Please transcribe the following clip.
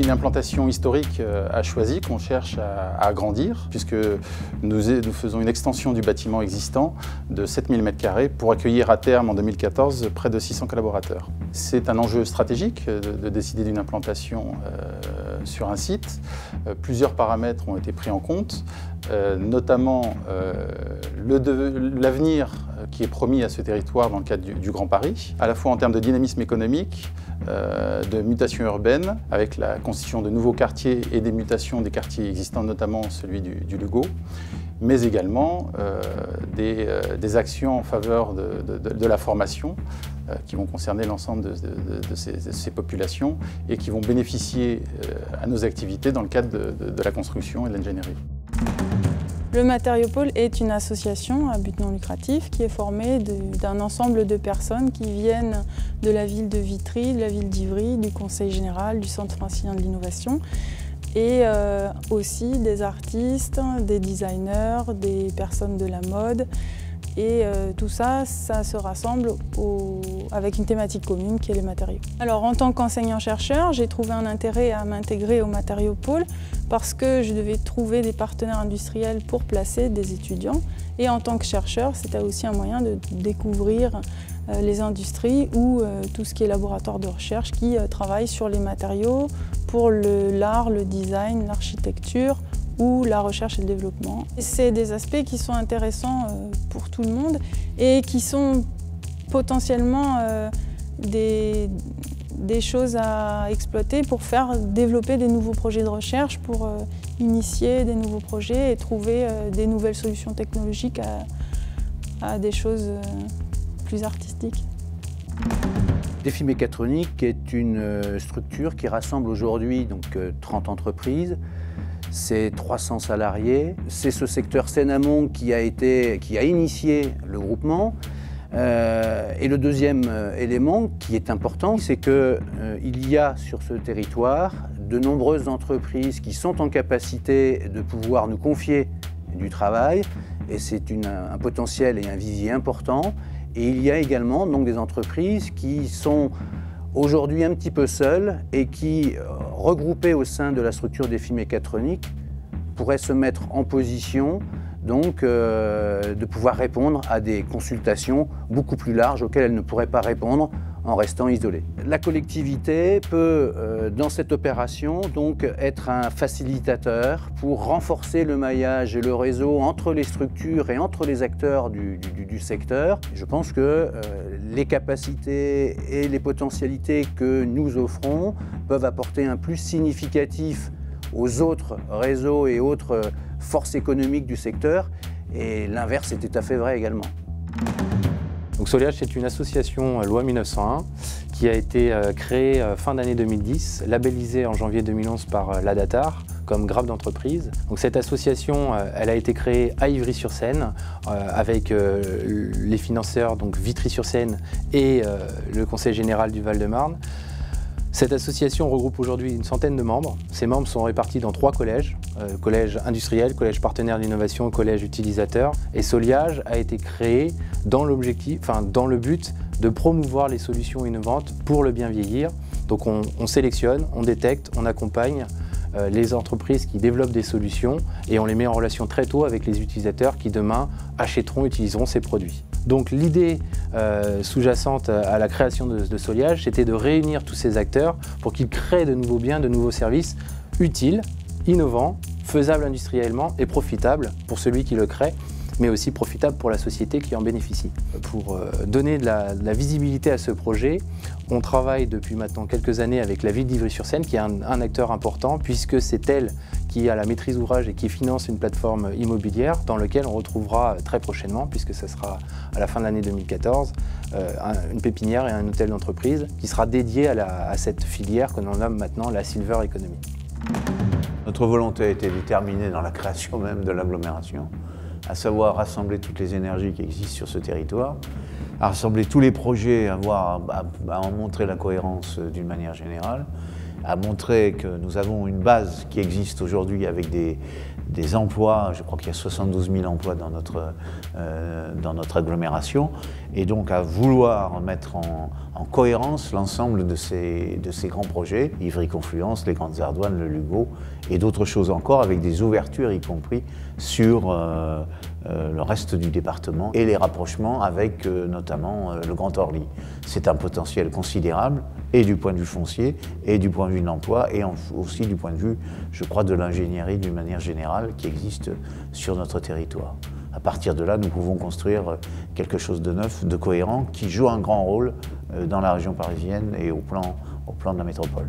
une implantation historique à Choisy qu'on cherche à agrandir, puisque nous faisons une extension du bâtiment existant de 7000 m² pour accueillir à terme en 2014 près de 600 collaborateurs. C'est un enjeu stratégique de décider d'une implantation sur un site. Plusieurs paramètres ont été pris en compte, notamment l'avenir qui est promis à ce territoire dans le cadre du Grand Paris, à la fois en termes de dynamisme économique, de mutation urbaine, avec la constitution de nouveaux quartiers et des mutations des quartiers existants, notamment celui du Lugo, mais également des actions en faveur de la formation qui vont concerner l'ensemble de ces populations et qui vont bénéficier à nos activités dans le cadre de la construction et de l'ingénierie. Le Matériopôle est une association à but non lucratif qui est formée d'un ensemble de personnes qui viennent de la ville de Vitry, de la ville d'Ivry, du Conseil général, du Centre francilien de l'innovation et aussi des artistes, des designers, des personnes de la mode. Et tout ça, ça se rassemble avec une thématique commune qui est les matériaux. Alors en tant qu'enseignant-chercheur, j'ai trouvé un intérêt à m'intégrer au Matériopôle parce que je devais trouver des partenaires industriels pour placer des étudiants. Et en tant que chercheur, c'était aussi un moyen de découvrir les industries ou tout ce qui est laboratoire de recherche qui travaille sur les matériaux pour l'art, le design, l'architecture, ou la recherche et le développement. C'est des aspects qui sont intéressants pour tout le monde et qui sont potentiellement des choses à exploiter pour faire développer des nouveaux projets de recherche, pour initier des nouveaux projets et trouver des nouvelles solutions technologiques à des choses plus artistiques. Défi Mécatronique est une structure qui rassemble aujourd'hui 30 entreprises. C'est 300 salariés. C'est ce secteur Seine-Amont qui a initié le groupement. Et le deuxième élément qui est important, c'est qu'il y a sur ce territoire de nombreuses entreprises qui sont en capacité de pouvoir nous confier du travail. Et c'est un potentiel et un visier important. Et il y a également des entreprises qui sont aujourd'hui un petit peu seules et qui, regroupées au sein de la structure Défi Mécatronique, pourraient se mettre en position de pouvoir répondre à des consultations beaucoup plus larges auxquelles elles ne pourraient pas répondre en restant isolées. La collectivité peut, dans cette opération, être un facilitateur pour renforcer le maillage et le réseau entre les structures et entre les acteurs du secteur. Je pense que les capacités et les potentialités que nous offrons peuvent apporter un plus significatif aux autres réseaux et autres forces économiques du secteur, et l'inverse est tout à fait vrai également. Donc Soliage, c'est une association loi 1901 qui a été créée fin d'année 2010, labellisée en janvier 2011 par l'ADATAR comme grappe d'entreprise. Donc cette association, elle a été créée à Ivry-sur-Seine avec les financeurs Vitry-sur-Seine et le Conseil général du Val-de-Marne. Cette association regroupe aujourd'hui une centaine de membres. Ces membres sont répartis dans 3 collèges, collège industriel, collège partenaire d'innovation, collège utilisateur. Et Soliage a été créé dans le but de promouvoir les solutions innovantes pour le bien vieillir. Donc on sélectionne, on détecte, on accompagne les entreprises qui développent des solutions et on les met en relation très tôt avec les utilisateurs qui demain achèteront, utiliseront ces produits. Donc l'idée sous-jacente à la création de Soliage, c'était de réunir tous ces acteurs pour qu'ils créent de nouveaux biens, de nouveaux services utiles, innovants, faisables industriellement et profitables pour celui qui le crée, mais aussi profitable pour la société qui en bénéficie. Pour donner de la visibilité à ce projet, on travaille depuis maintenant quelques années avec la ville d'Ivry-sur-Seine, qui est un acteur important, puisque c'est elle qui a la maîtrise d'ouvrage et qui finance une plateforme immobilière dans laquelle on retrouvera très prochainement, puisque ce sera à la fin de l'année 2014, une pépinière et un hôtel d'entreprise qui sera dédié à cette filière que l'on nomme maintenant la Silver Economy. Notre volonté a été déterminée dans la création même de l'agglomération, à savoir rassembler toutes les énergies qui existent sur ce territoire, à rassembler tous les projets, à en montrer la cohérence d'une manière générale, à montrer que nous avons une base qui existe aujourd'hui avec des des emplois. Je crois qu'il y a 72 000 emplois dans notre agglomération, et donc à vouloir mettre en cohérence l'ensemble de ces grands projets, Ivry-Confluence, les Grandes Ardoines, le Lugo, et d'autres choses encore, avec des ouvertures y compris sur le reste du département et les rapprochements avec notamment le Grand Orly. C'est un potentiel considérable, et du point de vue foncier, et du point de vue de l'emploi, et aussi du point de vue, je crois, de l'ingénierie d'une manière générale qui existe sur notre territoire. À partir de là, nous pouvons construire quelque chose de neuf, de cohérent, qui joue un grand rôle dans la région parisienne et au plan de la métropole.